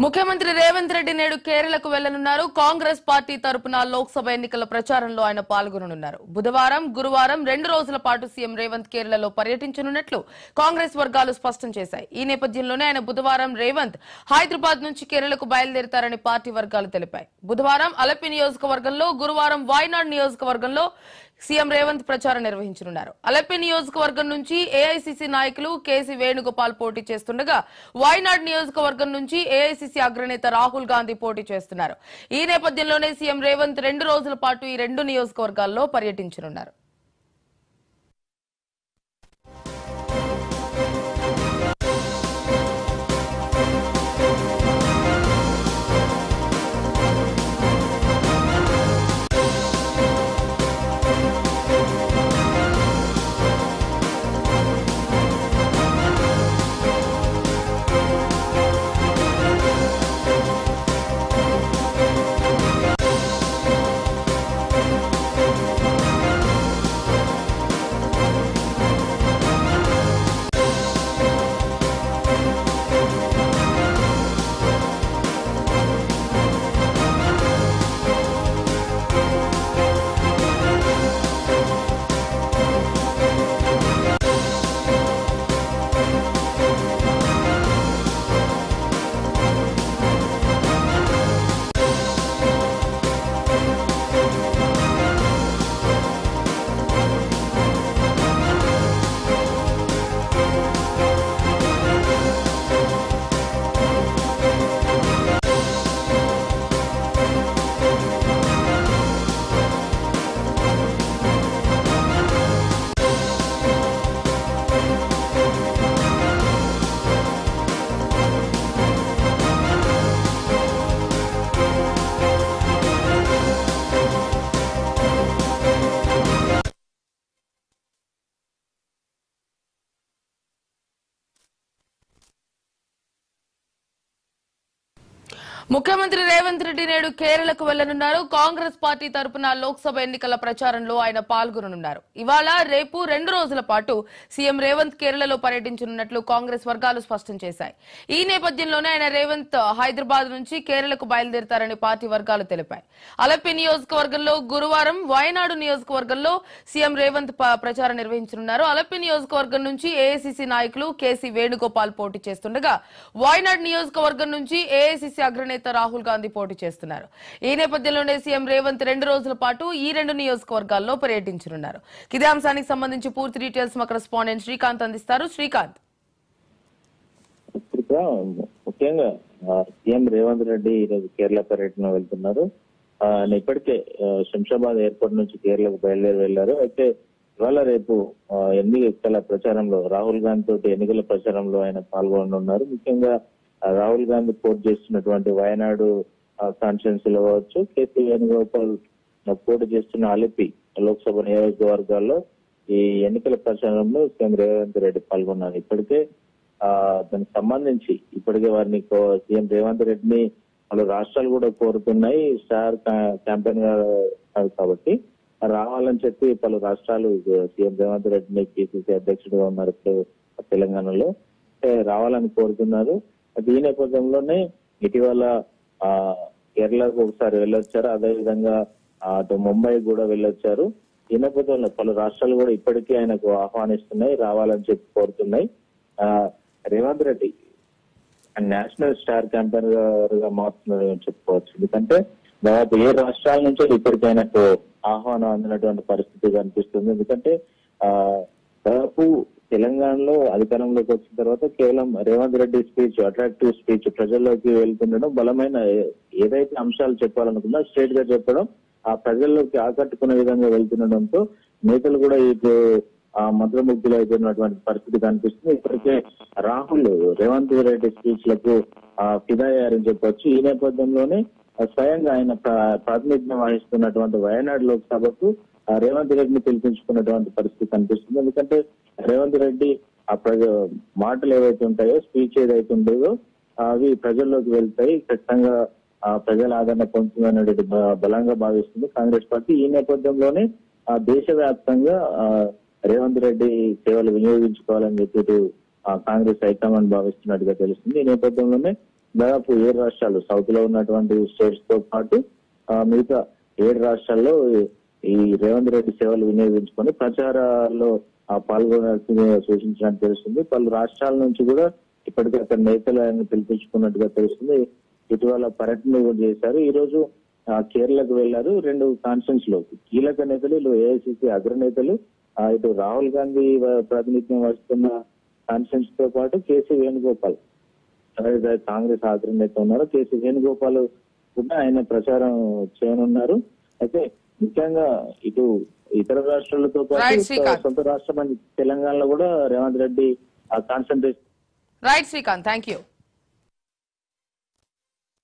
ముఖ్యమంత్రి రేవంత్ రెడ్డి నేడు కేరళకు వెళ్లనున్నారు. కాంగ్రెస్ పార్టీ తరపున లోక్సభ ఎన్నికల ప్రచారంలో ఆయన పాల్గొననున్నారు. బుధవారం, గురువారం 2 రోజుల పాటు సీఎం రేవంత్ కేరళలో పర్యటించనున్నట్లు కాంగ్రెస్ వర్గాలు స్పష్టం చేశాయి. ఈ నేపథ్యంలోనే ఆయన బుధవారం రేవంత్ హైదరాబాద్ నుంచి కేరళకు బయలుదేరతారని పార్టీ వర్గాలు తెలిపాయి. బుధవారం అలపి నియోజకవర్గంలో, గురువారం వాయనాడ్ నియోజకవర్గంలో సీఎం రేవంత్ ప్రచారం నిర్వహించనున్నారు. అలపి నియోజకవర్గం నుంచి ఏఐసీసీ నాయకులు కేసీ వేణుగోపాల్ పోటీ చేస్తుండగా, వాయనాడ్ నియోజకవర్గం నుంచి ఏఐసీసీ అగ్రనేత రాహుల్ గాంధీ పోటీ చేస్తున్నారు. ఈ నేపథ్యంలోనే సీఎం రేవంత్ 2 రోజుల పాటు ఈ 2 నియోజకవర్గాల్లో పర్యటించనున్నారు. ముఖ్యమంత్రి రేవంత్ రెడ్డి నేడు కేరళకు వెళ్లనున్నారు. కాంగ్రెస్ పార్టీ తరపున లోక్సభ ఎన్నికల ప్రచారంలో ఆయన పాల్గొననున్నారు. ఇవాళ, రేపు 2 రోజుల పాటు సీఎం రేవంత్ కేరళలో పర్యటించనున్నట్లు కాంగ్రెస్ వర్గాలు స్పష్టం చేశాయి. ఈ నేపథ్యంలోనే ఆయన రేవంత్ హైదరాబాద్ నుంచి కేరళకు బయలుదేరతారని పార్టీ వర్గాలు తెలిపాయి. అలపి నియోజకవర్గంలో గురువారం, వాయనాడు నియోజకవర్గంలో సీఎం రేవంత్ ప్రచారం నిర్వహించనున్నారు. అలపి నియోజకవర్గం నుంచి ఏఐసీసీ నాయకులు కేసీ వేణుగోపాల్ పోటీ చేస్తుండగా, వాయనాడ్ నియోజకవర్గం నుంచి ఏఐసీసీ అగ్రనేత రాహుల్ గాంధీ పోటీ చేస్తున్నారు. ఈ నేపథ్యంలోనే సీఎం రేవంత్ 2 రోజుల పాటు ఈ 2 నియోజకవర్గాల్లో పర్యటించనున్నారు. ఇదే అంశానికి సంబంధించి పూర్తి డీటెయిల్స్ మా కరెస్పాండెంట్ శ్రీకాంత్ అందిస్తారు. శ్రీకాంత్, ముఖ్యంగా సీఎం రేవంత్ రెడ్డి ఈరోజు కేరళ పర్యటన వెళ్తున్నారు. ఇప్పటికే శంషాబాద్ ఎయిర్పోర్ట్ నుంచి కేరళకు బయలుదేరి వెళ్లారు. అయితే ఇవాళ, రేపు ఎన్నికల ప్రచారంలో రాహుల్ గాంధీ తోటి ఎన్నికల ప్రచారంలో ఆయన పాల్గొనున్నారు. ముఖ్యంగా రాహుల్ గాంధీ పోటీ చేస్తున్నటువంటి వయనాడు కాన్స్టిట్యున్సీలో కావచ్చు, కేసీ వేణుగోపాల్ పోటీ చేస్తున్న అలిపి లోక్సభ నియోజకవర్గాల్లో ఈ ఎన్నికల ప్రచారంలో సీఎం రేవంత్ రెడ్డి పాల్గొన్నారు. ఇప్పటికే దానికి సంబంధించి వారిని సీఎం రేవంత్ రెడ్డిని పలు రాష్ట్రాలు కూడా కోరుతున్నాయి. స్టార్ క్యాంపెయిన్ కాబట్టి రావాలని చెప్పి పలు రాష్ట్రాలు సీఎం రేవంత్ రెడ్డిని పిసిసి అధ్యక్షుడిగా ఉన్నారు తెలంగాణలో, రావాలని కోరుతున్నారు. ఈ నేపథ్యంలోనే ఇటీవల కేరళకు ఒకసారి వెళ్ళొచ్చారు. అదేవిధంగా అటు ముంబై కూడా వెళ్ళొచ్చారు. ఈ నేపథ్యంలో పలు రాష్ట్రాలు కూడా ఇప్పటికీ ఆయనకు ఆహ్వానిస్తున్నాయి, రావాలని చెప్పి కోరుతున్నాయి. Revanth Reddy national star campaigner గా మారుతున్నారని చెప్పుకోవచ్చు. ఎందుకంటే దాదాపు 7 రాష్ట్రాల నుంచి ఇప్పటికీ ఆయనకు ఆహ్వానం అందినటువంటి పరిస్థితి కనిపిస్తుంది. ఎందుకంటే దాదాపు తెలంగాణలో అధికారంలోకి వచ్చిన తర్వాత కేవలం Revanth Reddy speech, attractive speech, ప్రజల్లోకి వెళ్తుండడం, బలమైన ఏదైతే అంశాలు చెప్పాలనుకున్నా స్ట్రేట్ గా చెప్పడం, ఆ ప్రజల్లోకి ఆకట్టుకునే విధంగా వెళ్తుండడంతో నేతలు కూడా ఇటు మంత్రముగ్ధులు అయిపోయినటువంటి పరిస్థితి కనిపిస్తుంది. ఇప్పటికే రాహుల్ రేవంత్ రెడ్డి స్పీచ్ లకు ఫిదా అయ్యారని చెప్పొచ్చు. ఈ నేపథ్యంలోనే స్వయంగా ఆయన ప్రాతినిధ్యం వహిస్తున్నటువంటి వయనాడు లోక్సభకు రేవంత్ రెడ్డిని పిలిపించుకున్నటువంటి పరిస్థితి కనిపిస్తుంది. ఎందుకంటే రేవంత్ రెడ్డి ఆ మాటలు ఏవైతే ఉంటాయో, స్పీచ్ ఏదైతే ఉంటుందో అవి ప్రజల్లోకి వెళ్తాయి, ఖచ్చితంగా ప్రజల ఆదరణ పొందుతుందనేది బలంగా భావిస్తుంది కాంగ్రెస్ పార్టీ. ఈ నేపథ్యంలోనే దేశవ్యాప్తంగా రేవంత్ రెడ్డి సేవలు వినియోగించుకోవాలని చెప్పి కాంగ్రెస్ హైకమాండ్ భావిస్తున్నట్టుగా తెలుస్తుంది. ఈ నేపథ్యంలోనే దాదాపు 7 రాష్ట్రాలు సౌత్ లో ఉన్నటువంటి స్టేట్స్ తో పాటు మిగతా 7 రాష్ట్రాల్లో ఈ రేవంత్ రెడ్డి సేవలు వినియోగించుకొని ప్రచారాల్లో పాల్గొనాల్సింది సూచించినట్టు తెలుస్తుంది. పలు రాష్ట్రాల నుంచి కూడా ఇప్పటికే అక్కడ నేతలను పిలిపించుకున్నట్టుగా తెలుస్తుంది. ఇటీవల పర్యటన కూడా చేశారు. ఈ రోజు కేరళకు వెళ్లారు. 2 కాన్ఫరెన్స్ లో కీలక నేతలు, ఏఐసిసి అగ్రనేతలు, ఇటు రాహుల్ గాంధీ ప్రాతినిధ్యం వహిస్తున్న కాన్ఫరెన్స్ తో పాటు కేసీ వేణుగోపాల్ కాంగ్రెస్ అగ్రనేత ఉన్నారు. కేసీ వేణుగోపాల్ కూడా ఆయన ప్రచారం చేయనున్నారు. అయితే ముఖ్యంగా ఇటు ఇతర రాష్ట్రాలతో పాటు సొంత రాష్ట్రం తెలంగాణలో కూడా Revanth Reddy concentrate. Right Srikanth, thank you.